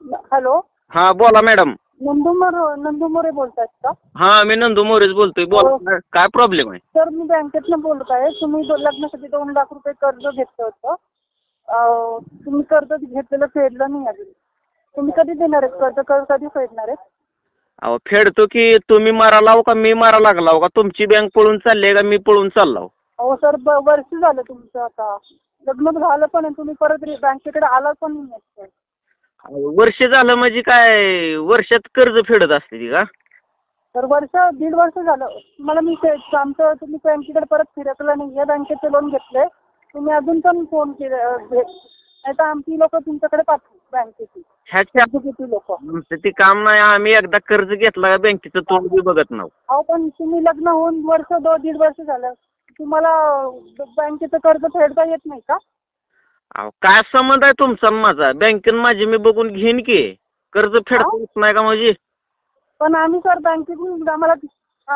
Hello. हा बोला madam. Nandu More बोलतायत का? हा मी नंदू मोरेच बोलतोय. बोला काय प्रॉब्लेम आहे? सर मी बँकेतनं बोलत आहे. तुम्ही लग्नासाठी 2 लाख रुपये कर्ज घेतलं होतं. तुम्ही कर्ज घेतलेलं फेडलं नाही अजून. तुम्ही कधी देणार आहेत कर्ज कधी फेडणार आहेत? अहो फेडतो की. तुम्ही मारा लावू का मी मारा लागलाव का? तुमची बँक पळून चालली का मी पळून चाललाव? अहो सर वर्ष झालं तुमचं आता. लग्न झालं पण तुम्ही परत बँकेकडे आला पण नाही. वर्ष झालं म्हणजे काय वर्षात कर्ज फेडत असते ती का? तर दीड वर्ष झालं मला. आमचं तुम्ही बँकेकडे परत फिरकलं नाही. या बँकेचे लोन घेतले तुम्ही, अजून पण फोन केले नाही तर आमची लोक तुमच्याकडे पाठवू बँकेची. किती लोक आमचं ते काम नाही. आम्ही एकदा कर्ज घेतला का बँकेचं तोंड बी बघत नाही. अहो पण तुम्ही लग्न होऊन दीड वर्ष झालं, तुम्हाला बँकेचं कर्ज फेडता येत नाही का? अहो काय संबंध आहे तुमचा माझा? बँकेन माझी मी बघून घेईन की. कर्ज फेडता येत नाही का म्हणजे? पण आम्ही सर बँकेतून आम्हाला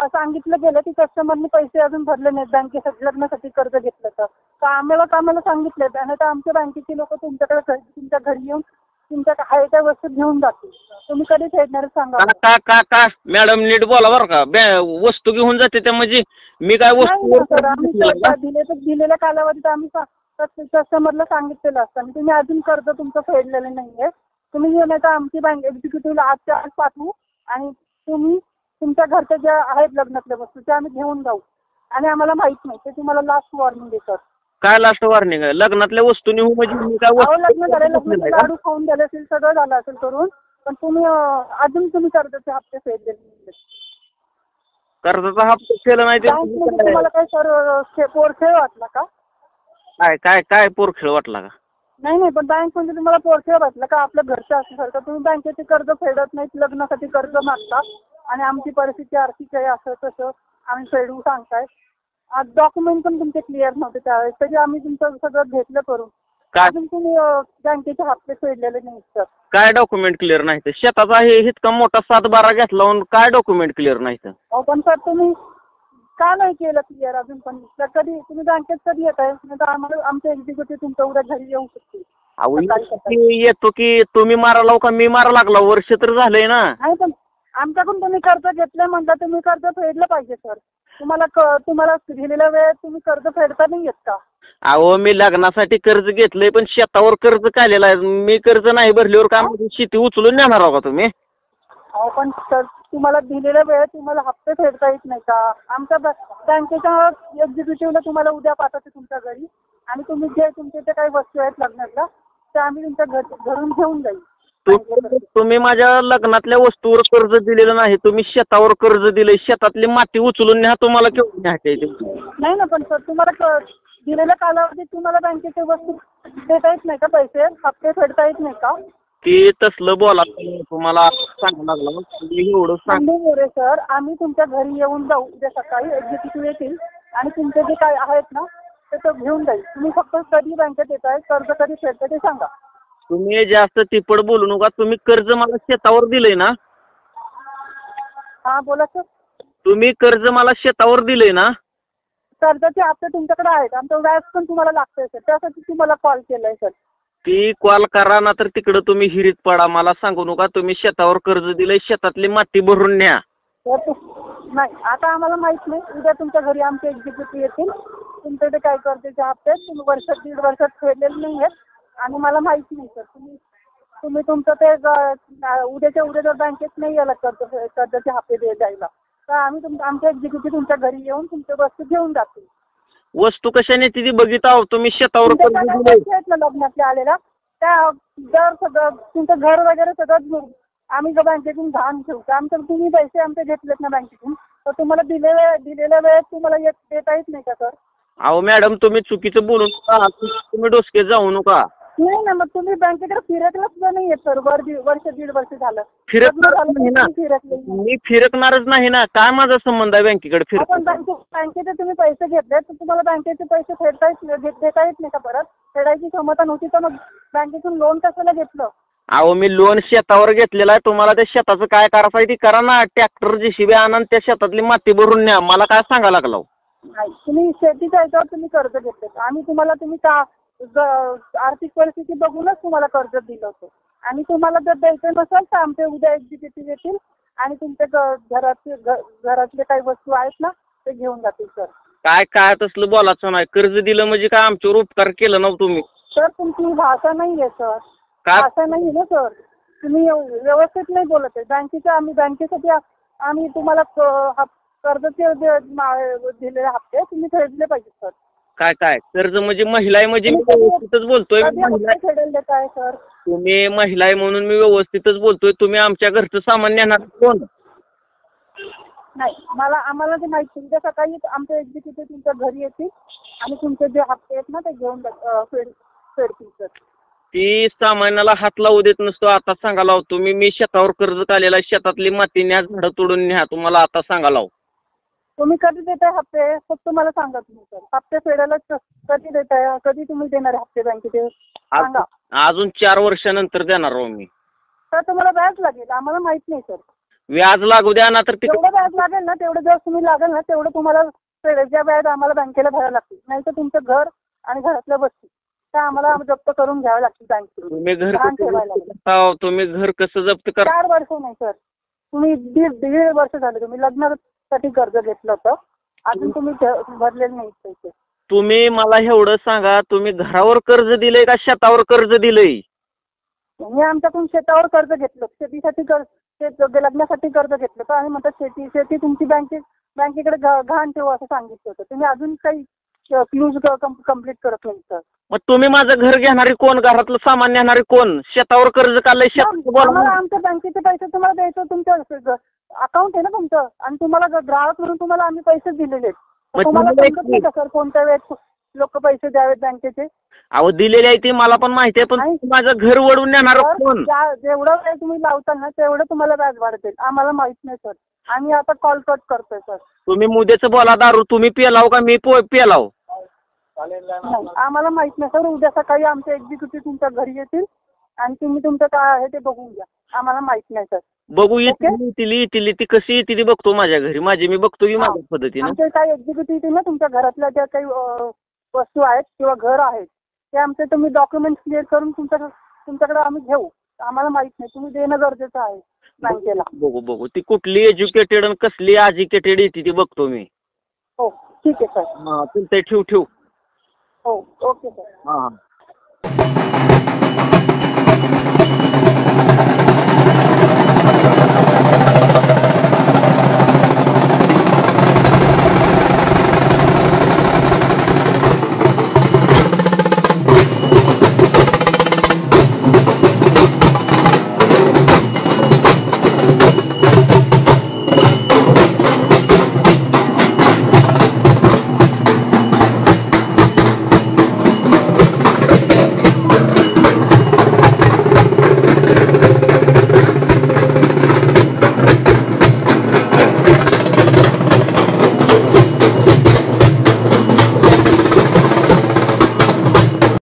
सांगितलं गेलं की कस्टमरने पैसे अजून भरले नाहीत बँकेसाठी लग्नासाठी कर्ज घेतलं तर आम्हाला सांगितलं. आणि तर आमच्या बँकेची लोक तुमच्याकडे तुमच्या घरी येऊन तुमच्या आहे त्या वस्तू घेऊन जातील. तुम्ही कधी फेडणार सांगा? का मॅडम नीट बोला बरं का. वस्तू घेऊन जाते त्या म्हणजे मी काय वस्तू दिलेल्या कालावधीत आम्ही कस्टमरला सांगितलेलं असतं आणि तुम्ही अजून कर्ज तुमचं फेडलेलं नाहीये. तुम्ही येऊन तर आमची बँक एक्झिक्युटिव्हला आजच्या आज पाठवू आणि तुम्ही तुमच्या घरच्या ज्या आहेत लग्नातल्या वस्तू त्या आम्ही घेऊन जाऊ. आणि आम्हाला माहित नाही ते तुम्हाला लास्ट वॉर्निंग देतात. काय लास्ट वॉर्निंग आहे? लग्नातल्या वस्तू नेऊ म्हणजे मी काय लग्न झालं, लग्नाचे लाडू खाऊन झाले असेल, सगळं झालं असेल करून, पण तुम्ही अजून तुम्ही कर्जाचे हप्ते फेडले नाही. कर्जाचा हप्ता केला नाही तुम्हाला काय सर पोरखेळ वाटला का? काय काय पोरखेळ वाटला का? नाही पण बँक म्हणजे तुम्हाला पोरखेळ वाटला का? आपल्या घरचं असं तर तुम्ही बँकेचे कर्ज फेडत नाहीत, लग्नासाठी कर्ज मागता आणि आमची परिस्थिती आर्थिक आहे असं तसं आम्ही फेडू सांगताय. डॉक्युमेंट पण तुमचे क्लिअर नव्हते त्यावेळेस, तरी आम्ही तुमचं सगळं घेतलं करून. अजून तुम्ही बँकेचे हप्ते फेडलेले नाही सर. काय डॉक्युमेंट क्लिअर नाही? शेताचा आहे इतका मोठा 7-12 घेतला काय डॉक्युमेंट क्लिअर नाही? पण सर तुम्ही का नाही केलं क्लिअर अजून पण? कधी तुम्ही बँकेत कधी येत आहे? आम्हाला आमचे एक्झिक्युटिव्ह तुमच्या उद्या घरी येऊ शकतील. येतो की. तुम्ही मारा लावू का मी मारा लागला? वर्ष तर झालंय ना. नाही पण आमच्याकडून तुम्ही कर्ज घेतलं म्हणता, तुम्ही कर्ज फेडलं पाहिजे सर. तुम्हाला दिलेल्या वेळेत तुम्ही कर्ज फेडता नाही येत का? अहो मी लग्नासाठी कर्ज घेतलंय पण शेतावर कर्ज काढलेलं आहे. मी कर्ज नाही भरल्यावर का शेती उचलून नेणार आहो का तुम्ही? अहो पण सर तुम्हाला दिलेल्या वेळेत तुम्हाला हप्ते फेडता येत नाही का? आमच्या बँकेच्या एक्झिक्युटिव्हला तुम्हाला उद्या पाठवते तुमच्या घरी आणि तुम्ही जे तुमचे जे काही वस्तू आहेत लग्नातल्या त्या आम्ही तुमच्या घरून घेऊन जाईल. तुम्ही माझ्या लग्नातल्या वस्तूवर कर्ज दिलेलं नाही, तुम्ही शेतावर कर्ज दिलंय. शेतातली माती उचलून न्या. तुम्हाला केवढी न्यायची? नाही ना पण सर तुम्हाला दिलेल्या कालावधीत तुम्हाला बँकेचे वस्तू देता येत नाही का? पैसे हप्ते फेडता येत नाही का? की तसलं बोला तुम्हाला सांगावं लागलं एवढं सांग. सर आम्ही तुमच्या घरी येऊन जाऊ उद्या सकाळी, एक्झिक्युटिव्ह येतील आणि तुमचे जे काय आहेत ना ते तो घेऊन जाईल. तुम्ही फक्त कधी बँकेत येत आहे, कर्ज कधी फेडतं ते सांगा. तुम्ही जास्त तिपड बोलू नका. तुम्ही कर्ज मला शेतावर दिलंय ना? हा बोला सर. तुम्ही कर्ज मला शेतावर दिलंय ना? कर्जाचे हप्ते तुमच्याकडे आहेत, आमचं व्याज पण तुम्हाला लागतंय सर, त्यासाठी तुम्हाला कॉल केलाय सर. ती कॉल करा ना तर तिकडं तुम्ही हिरीत पडा. मला सांगू नका. तुम्ही शेतावर कर्ज दिलंय, शेतातली माती भरून न्या. नाही आता आम्हाला माहित नाही. उद्या तुमच्या घरी आमचे एक्झिक्युटिव्ह येतील. तुमच्याकडे काय कर्जाचे हप्ते आहेत तुम्ही वर्षात दीड वर्षात फेडलेले नाही आहेत आणि मला माहित नाही सर. तुम्ही तुमचं ते उद्याच्या उद्या जर बँकेत नाही यायला कर्जाचे हप्ते द्यायला तर आम्ही आमचे एक्झिक्युटिव्ह तुमच्या घरी येऊन तुमच्या वस्तू घेऊन जातील. वस्तू कशाने ती बघित आहो तुम्ही शेतावर लग्नातल्या आलेला त्या जर सगळं तुमचं घर वगैरे सगळं आम्ही जर बँकेतून घाण ठेवू का? तुम्ही पैसे आमचे घेतलेत ना बँकेतून तर तुम्हाला दिलेल्या वेळेत तुम्हाला देता येत नाही का सर? अहो मॅडम तुम्ही चुकीचं बोलू नका. तुम्ही डोसके जाऊ नका. नाही ना मग तुम्ही बँकेकडे फिरकला सुद्धा नाहीये सर. वर्ष दीड वर्ष झालं मी फिरकणारच नाही ना. काय माझा संबंध आहे बँकेकडे पण बँकेचे तुम्ही पैसे घेतले तर तुम्हाला बँकेचे पैसे देता येत नाही का परत? फेडायची क्षमता नव्हती तर मग बँकेतून लोन कशाला घेतलं? अहो मी लोन शेतावर घेतलेला आहे. तुम्हाला त्या शेताचं काय करायचं आहे ती करा ना. ट्रॅक्टर JCB आणून त्या शेतातली माती भरून न्या. मला काय सांगा लागला? तुम्ही शेतीच्या ह्याच्यावर तुम्ही कर्ज घेतले. आम्ही तुम्ही का आर्थिक परिस्थिती बघूनच तुम्हाला कर्ज दिलं होतं. आणि तुम्हाला जर द्यायचं नसेल तर आमचे उद्या एक्झिक्युटिव्ह येतील आणि तुमच्या घरातले काही वस्तू आहेत ना ते घेऊन जातील सर. काय काय तसलं बोलायचं नाही. कर्ज दिलं म्हणजे काय आमच्यावर उपकार केलं ना तुम्ही? सर तुमची भाषा नाही आहे सर. काय भाषा नाही आहे ना सर. तुम्ही व्यवस्थित नाही बोलत आहे. बँकेसाठी आम्ही तुम्हाला कर्जाचे दिलेले हप्ते तुम्ही फेडले पाहिजे सर. काय काय कर्ज म्हणजे महिला आहे म्हणजे मी व्यवस्थितच बोलतोय. फेडेल देत आहे सर. तुम्ही महिला आहे म्हणून मी व्यवस्थितच बोलतोय. तुम्ही आमच्या घरचं सामान नेणार कोण? नाही आम्हाला ते माहिती उद्या सकाळी आमचे एक्झिक्युटिव्ह तुमच्या घरी येतील आणि तुमचे जे हप्ते आहेत ना ते घेऊन फेडतील सर. ती सामानाला हात लावू देत नसतो. आता सांगा लाव तुम्ही. मी शेतावर कर्ज काढलेला आहे. शेतातली माती न्या, झाडं तोडून न्या. तुम्हाला आता सांगा लाव. तुम्ही कधी देताय हप्ते फक्त मला सांगा तुम्ही सर. हप्ते फेडायला कधी देताय? कधी तुम्ही देणार हप्ते बँकेचे सांगा. अजून 4 वर्षानंतर देणार आहो मी. सर तुम्हाला व्याज लागेल. आम्हाला माहित नाही सर. व्याज लागू द्या ना तर जेवढं व्याज लागेल ना तेवढं जर तुम्ही लागेल ना तेवढं तुम्हाला फेडायच्या व्याज आम्हाला बँकेला भरायला लागतील. नाही तर तुमचं घर आणि घरातल्या वस्तू त्या आम्हाला जप्त करून घ्यावं लागतील बँकेतून. तुम्ही घर कसं जप्त करा? 4 वर्ष नाही सर. तुम्ही दीड वर्ष झाले. तुम्ही लग्नासाठी कर्ज घेतलं होतं. अजून तुम्ही भरलेले नाही पैसे. तुम्ही मला एवढं सांगा, तुम्ही घरावर कर्ज दिलंय का शेतावर कर्ज दिलंय? मी आमच्याकडून शेतावर कर्ज घेतलं. शेतीसाठी लग्नासाठी कर्ज घेतलं तर आणि म्हणतात शेती तुमची बँकेकडे गहाण ठेवू असं सांगितलं होतं. तुम्ही अजून काही क्लूज कम्प्लीट करत नाही सर. मग तुम्ही माझं घर घेणारे कोण? घरातलं सामान नेणारे कोण? शेतावर कर्ज काढलंय आम्हाला आमच्या बँकेचे पैसे तुम्हाला द्यायचं. तुमचं अकाउंट आहे ना तुमचं आणि तुम्हाला ग्राहक म्हणून तुम्हाला आम्ही पैसे दिलेले आहेत. तुम्हाला समजत नाही का सर कोणत्या वेळेस लोक पैसे द्यावेत बँकेचे? अहो दिलेले आहे ती मला पण माहिती आहे. पण माझं घर वडून नेणार कोण? जेवढा वेळ तुम्ही लावताल ना तेवढं तुम्हाला व्याज वाढते. आम्हाला माहित नाही सर. आम्ही आता कॉल कट करतोय सर. तुम्ही मुद्द्याचं बोला. दारू तुम्ही पेलाव का मी पेलाव? नाही आम्हाला माहित नाही सर. उद्या सकाळी आमचे एक्झिक्युटिव्ह तुमच्या घरी येतील आणि तुम्ही तुमचं काय आहे ते बघून घ्या. आम्हाला माहित नाही सर. बघू येतील ती कशी येते बघतो माझ्या घरी. मी बघतो की माझ्या पद्धतीने. आमचे काही एक्झिक्युटिव्ह येतील ना तुमच्या घरातल्या ज्या काही वस्तू आहेत किंवा घर आहेत ते आमचे तुम्ही डॉक्युमेंट्स क्लिअर करून तुमच्याकडे आम्ही घेऊ. आम्हाला माहित नाही. तुम्ही देणं गरजेचं आहे बँकेला. बघू ती कुठली एज्युकेटेड आणि कसली अनएज्युकेटेड येते ती बघतो मी. हो ठीक आहे सर. तुमचं ठेव. हो ओके सर. हां.